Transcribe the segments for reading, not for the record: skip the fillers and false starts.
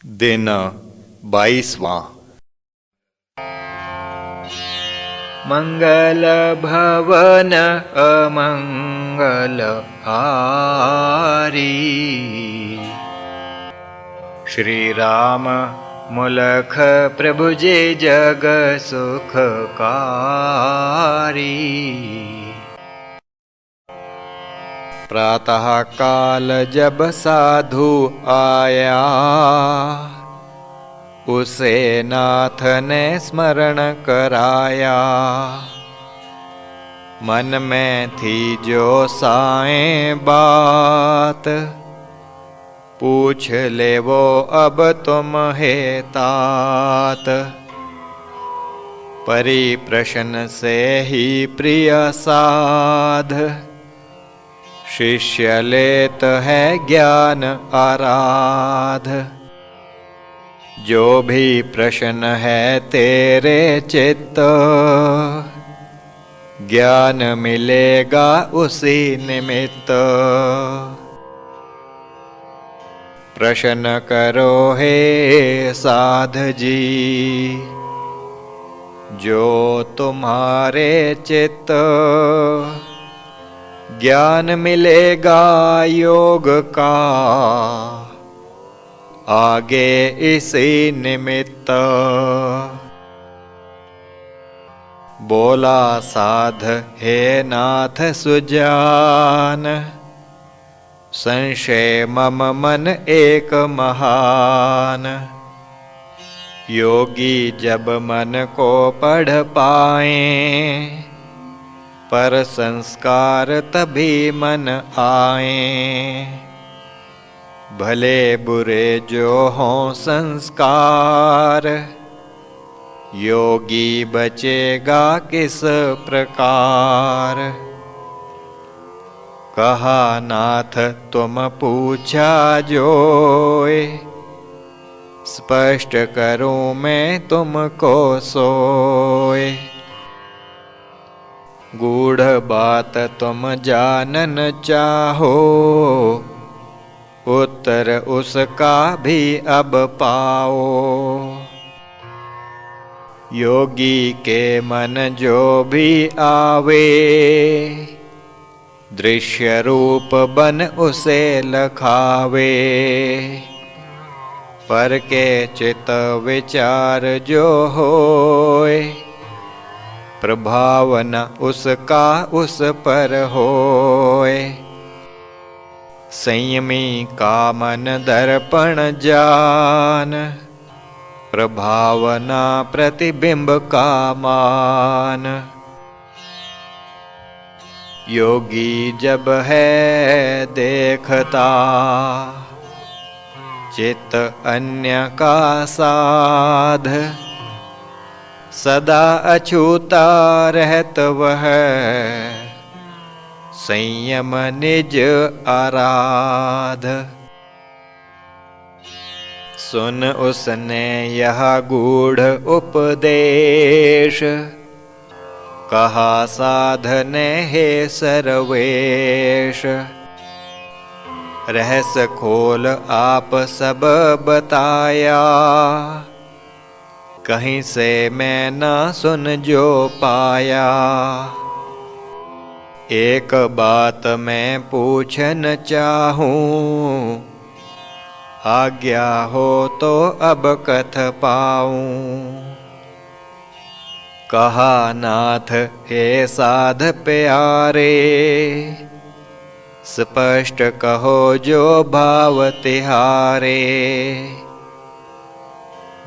दिन 22वां। मंगल भवन अमंगल हारी, श्री राम मुलख प्रभु जे जग सुखकारी। प्रातः काल जब साधु आया, उसे नाथ ने स्मरण कराया। मन में थी जो साएं बात, पूछ ले वो अब तुम हे तात। परिप्रश्न से ही प्रिय साध, शिष्य लेत है ज्ञान आराध। जो भी प्रश्न है तेरे चित्त, ज्ञान मिलेगा उसी निमित्त। प्रश्न करो हे साध जी, जो तुम्हारे चित्त। ज्ञान मिलेगा योग का, आगे इसी निमित्त। बोला साध हे नाथ सुजान, संशय मम मन एक महान। योगी जब मन को पढ़ पाए, पर संस्कार तभी मन आए। भले बुरे जो हों संस्कार, योगी बचेगा किस प्रकार। कहा नाथ तुम पूछा जोए, स्पष्ट करूं मैं तुमको सोए। गूढ़ बात तुम जानन चाहो, उत्तर उसका भी अब पाओ। योगी के मन जो भी आवे, दृश्य रूप बन उसे लखावे। पर के चित विचार जो होए, प्रभाव न उसका उस पर होए। संयमी का मन दर्पण जान, प्रभावना प्रतिबिंब का मान। योगी जब है देखता, चित्त अन्य का साध। सदा अछूता रहत वह, संयम निज आराध। सुन उसने यह गूढ़ उपदेश, कहा साधने हे सर्वेश। रहस्य खोल आप सब बताया, कहीं से मैं ना सुन जो पाया। एक बात मैं पूछन चाहूं, आज्ञा हो तो अब कथ पाऊं। कहा नाथ हे साध प्यारे, स्पष्ट कहो जो भाव तिहारे।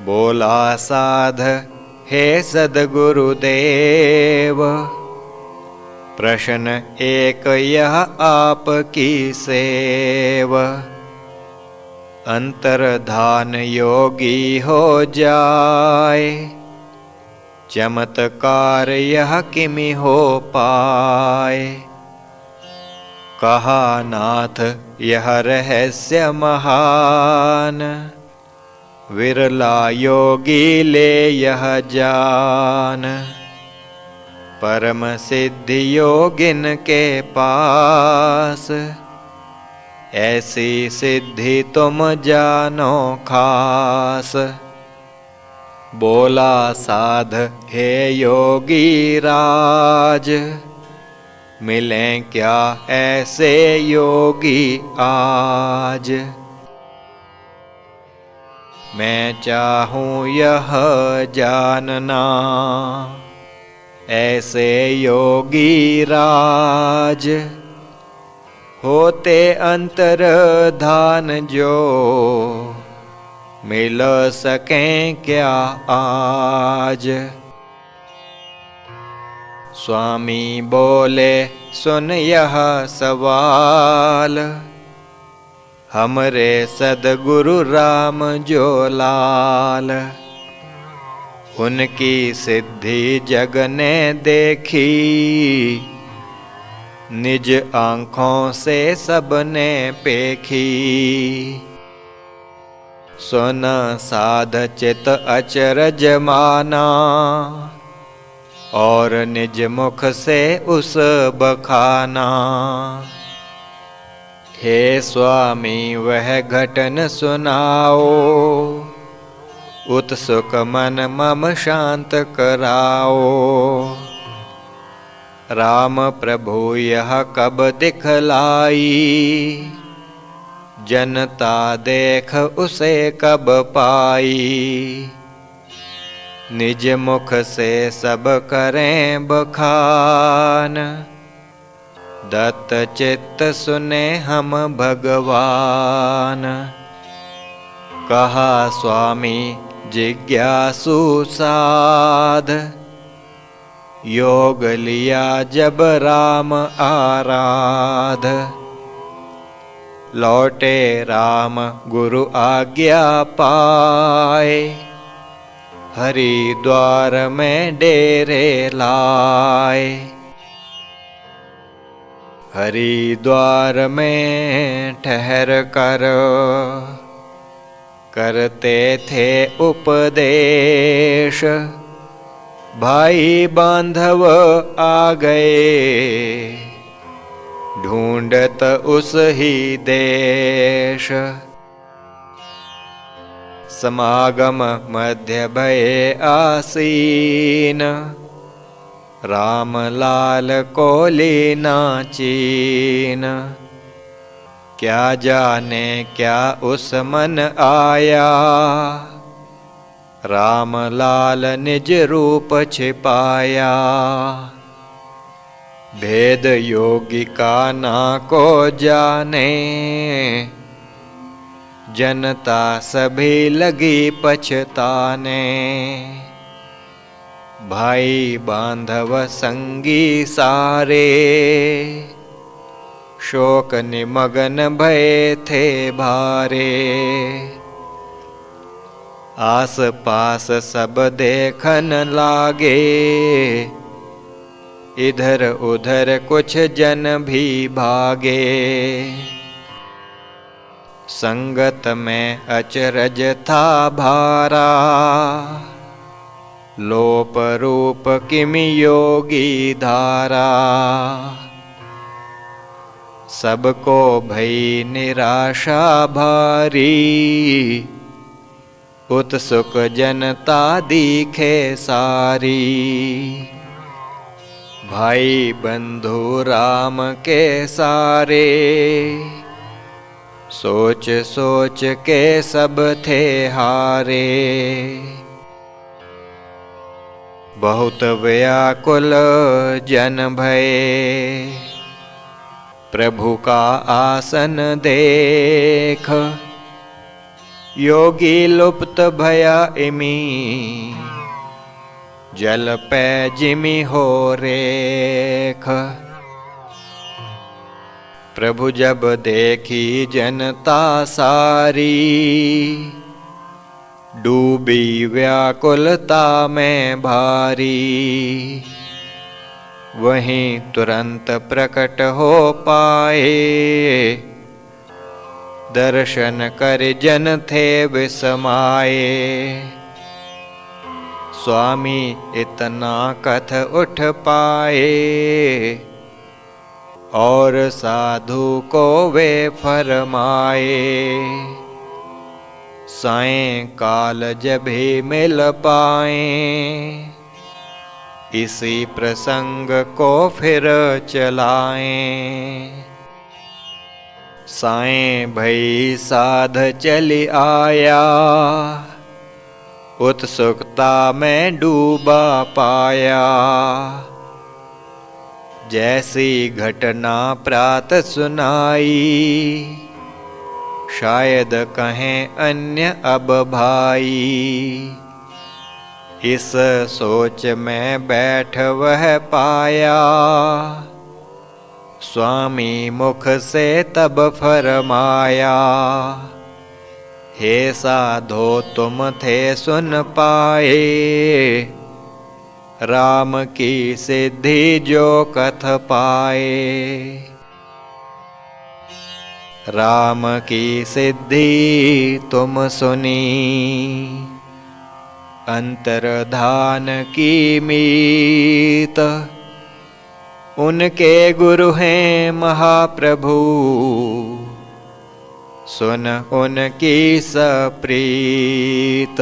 बोला साध हे सद्गुरुदेव, प्रश्न एक यह आपकी सेव। अंतर्धान योगी हो जाए, चमत्कार यह किमि हो पाए। कहा नाथ यह रहस्य महान, विरला योगी ले यह जान। परम सिद्धि योगिन के पास, ऐसी सिद्धि तुम जानो खास। बोला साध हे योगी राज, मिलें क्या ऐसे योगी आज। मैं चाहूँ यह जानना, ऐसे योगी राज, होते अंतर धान जो, मिल सकें क्या आज। स्वामी बोले सुन यह सवाल, हमरे सद्गुरु राम जो लाल। उनकी सिद्धि जग ने देखी, निज आँखों से सबने पेखी। सुन साध चित अचरज माना, और निज मुख से उस बखाना। हे स्वामी वह घटन सुनाओ, उत्सुक मन मम शांत कराओ। राम प्रभु यह कब दिखलाई, जनता देख उसे कब पाई। निज मुख से सब करें बखान, दत्त चित्त सुने हम भगवान। कहा स्वामी जिज्ञासु साध, योग लिया जब राम आराध। लौटे राम गुरु आज्ञा पाए, हरिद्वार में डेरे लाए। हरिद्वार में ठहर कर करते थे उपदेश। भाई बांधव आ गए, ढूंढत उस ही देश। समागम मध्य भये आसीन, राम लाल को लीना चीन। क्या जाने क्या उस मन आया, राम लाल निज रूप छिपाया। भेद योगी का ना को जाने, जनता सभी लगी पछताने। भाई बांधव संगी सारे, शोक निमग्न भये थे भारे। आस पास सब देखन लागे, इधर उधर कुछ जन भी भागे। संगत में अचरज था भारा, लोप रूप किमि योगी धारा। सबको भई निराशा भारी, उत्सुक जनता दिखे सारी। भाई बंधु राम के सारे, सोच सोच के सब थे हारे। बहुत व्याकुल जन भये, प्रभु का आसन देख। योगी लुप्त भया इमी, जल पै जिमि हो रेख। प्रभु जब देखी जनता सारी, डूबी व्याकुलता में भारी। वहीं तुरंत प्रकट हो पाए, दर्शन कर जन थे विस्माए। स्वामी इतना कथ उठ पाए, और साधु को वे फरमाए, सायंकाल जब ही मिल पाए, इसी प्रसंग को फिर चलाएं। साएं भई साध चली आया, उत्सुकता में डूबा पाया। जैसी घटना प्रात सुनाई, शायद कहें अन्य अब भाई। इस सोच में बैठ वह पाया, स्वामी मुख से तब फरमाया, हे साधो तुम थे सुन पाए, राम की सिद्धि जो कथ पाए। राम की सिद्धि तुम सुनी, अंतर्धान की मीत। उनके गुरु हैं महाप्रभु, सुन उनकी सप्रीत।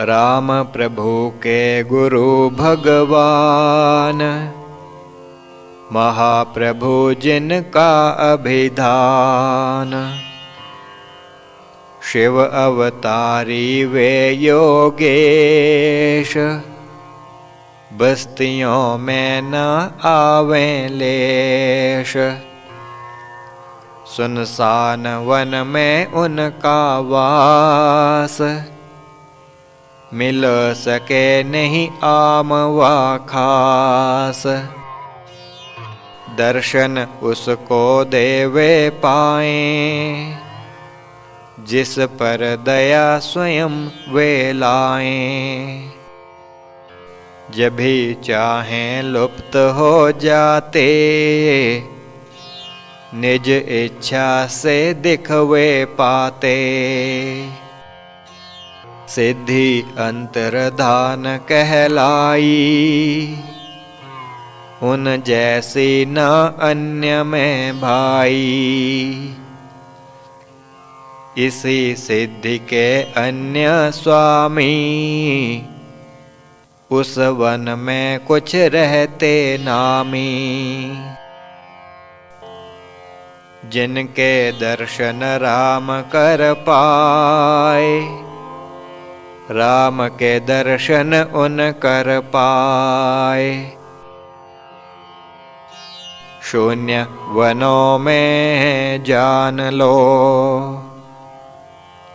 राम प्रभु के गुरु भगवान, महाप्रभु जिनका अभिधान। शिव अवतारी वे योगेश, बस्तियों में न आवें लेश। सुनसान वन में उनका वास, मिल सके नहीं आम व खास। दर्शन उसको देवे पाएं, जिस पर दया स्वयं वे लाएं। जब भी चाहें लुप्त हो जाते, निज इच्छा से दिखवे पाते। सिद्धि अंतर्धान कहलाई, उन जैसी न अन्य में भाई। इसी सिद्धि के अन्य स्वामी, उस वन में कुछ रहते नामी। जिनके दर्शन राम कर पाए, राम के दर्शन उन कर पाए। शून्य वनों में जान लो,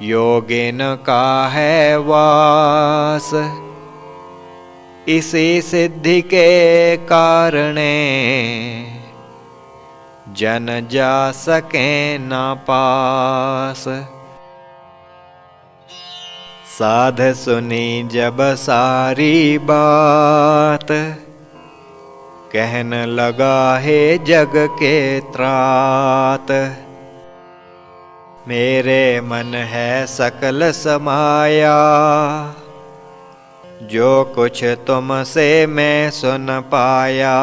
योगिन का है वास। इसी सिद्धि के कारणे, जन जा सके न पास। साध सुनी जब सारी बात, कहन लगा है जग के त्रात। मेरे मन है सकल समाया, जो कुछ तुमसे मैं सुन पाया।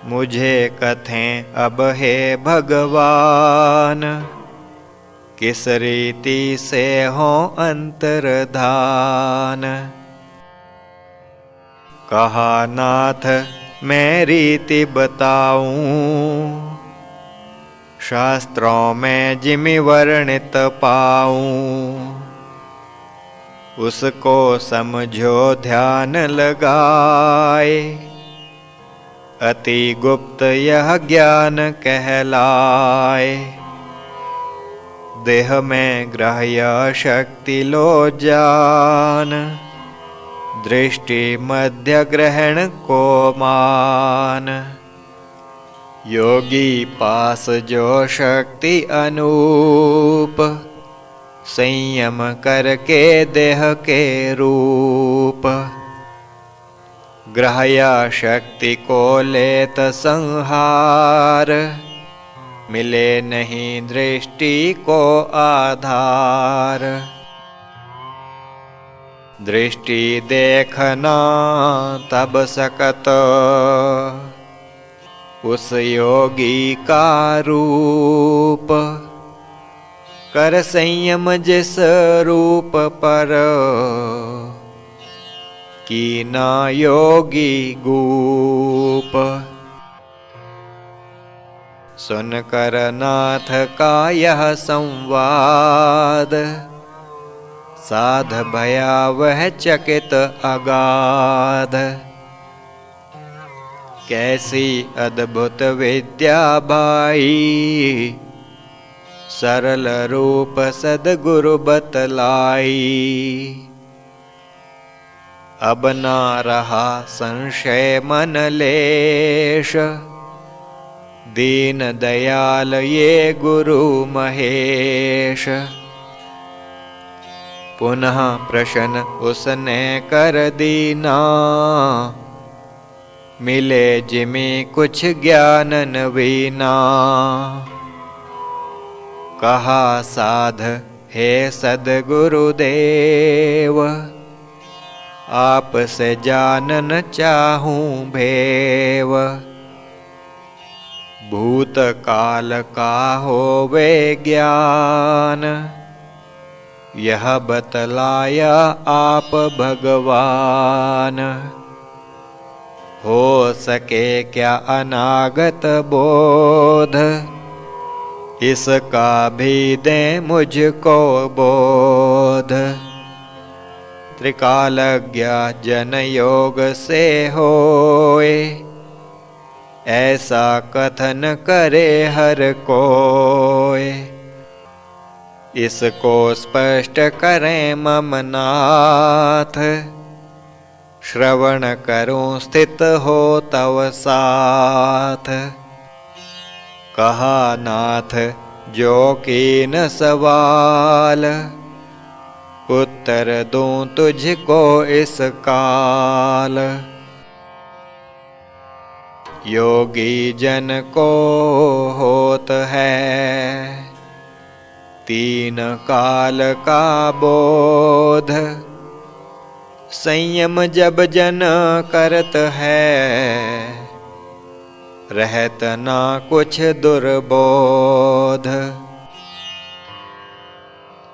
मुझे कथें अब हे भगवान, किस रीति से हो अंतर्धान। कहा नाथ मैं रीति बताऊं, शास्त्रों में जिमि वर्णित पाऊं। उसको समझो ध्यान लगाए, अति गुप्त यह ज्ञान कहलाए। देह में ग्राह्य शक्ति लो जान, दृष्टि मध्य ग्रहण को मान। योगी पास जो शक्ति अनूप, संयम करके देह के रूप। ग्राह्य शक्ति को लेत संहार, मिले नहीं दृष्टि को आधार। दृष्टि देखना तब सकत, उस योगी का रूप। कर संयम जिस रूप पर, कीना योगी गूप। सुनकर नाथ का यह संवाद, साध भया वह चकित अगाध। कैसी अद्भुत विद्या भाई, सरल रूप सद्गुरु बतलाई। अब ना रहा संशय मन लेश, दीन दयाल ये गुरु महेश। पुनः प्रश्न उसने कर दीना, मिले जिमि कुछ ज्ञान नवीना। कहा साध हे सद्गुरुदेव, आप से जानन चाहूं भेव। भूत काल का होवे ज्ञान, यह बतलाया आप भगवान। हो सके क्या अनागत बोध, इसका भी दे मुझको बोध। त्रिकालज्ञ जन योग से होए, ऐसा कथन करे हर कोय। इसको स्पष्ट करें मम नाथ, श्रवण करूं स्थित हो तव साथ। कहा नाथ जो कीन सवाल, उत्तर दूं तुझको इस काल। योगी जन को होत है, तीन काल का बोध। संयम जब जन करत है, रहत ना कुछ दुर्बोध।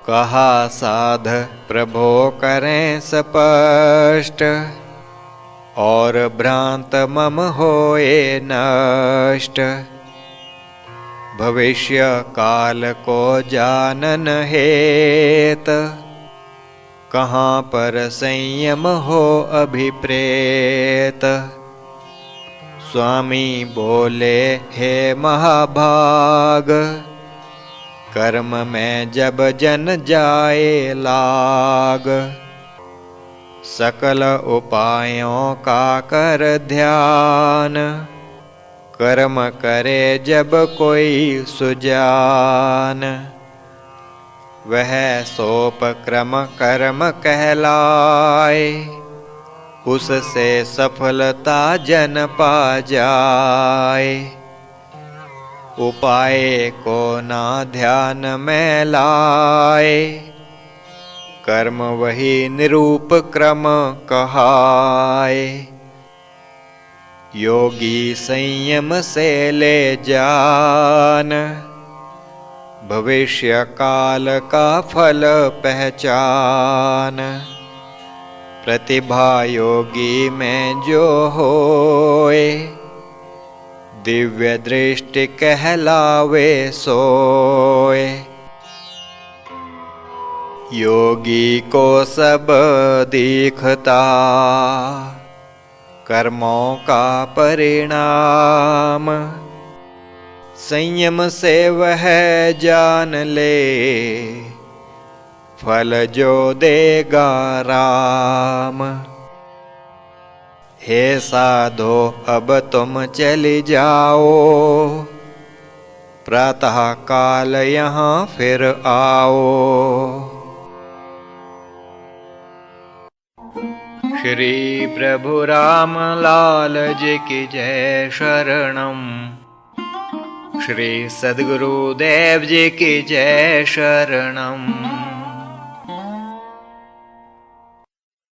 कहा साध प्रभो करें स्पष्ट, और भ्रांत मम होए नष्ट। भविष्य काल को जानन हेत, कहाँ पर संयम हो अभिप्रेत। स्वामी बोले हे महाभाग, कर्म में जब जन जाए लाग। सकल उपायों का कर ध्यान, कर्म करे जब कोई सुजान। वह सोप क्रम कर्म कहलाए, उससे सफलता जन पा जाए। उपाय को ना ध्यान में लाए, कर्म वही निरूप क्रम कहाए। योगी संयम से ले जान, भविष्य काल का फल पहचान। प्रतिभा योगी में जो होए, दिव्य दृष्टि कहलावे सोए। योगी को सब दिखता, कर्मों का परिणाम। संयम से वह जान ले, फल जो देगा राम। हे साधो अब तुम चली जाओ, प्रातः काल यहाँ फिर आओ। श्री प्रभु राम लाल जी की जय शरणम। श्री सद्गुरुदेव जी की जय शरणम।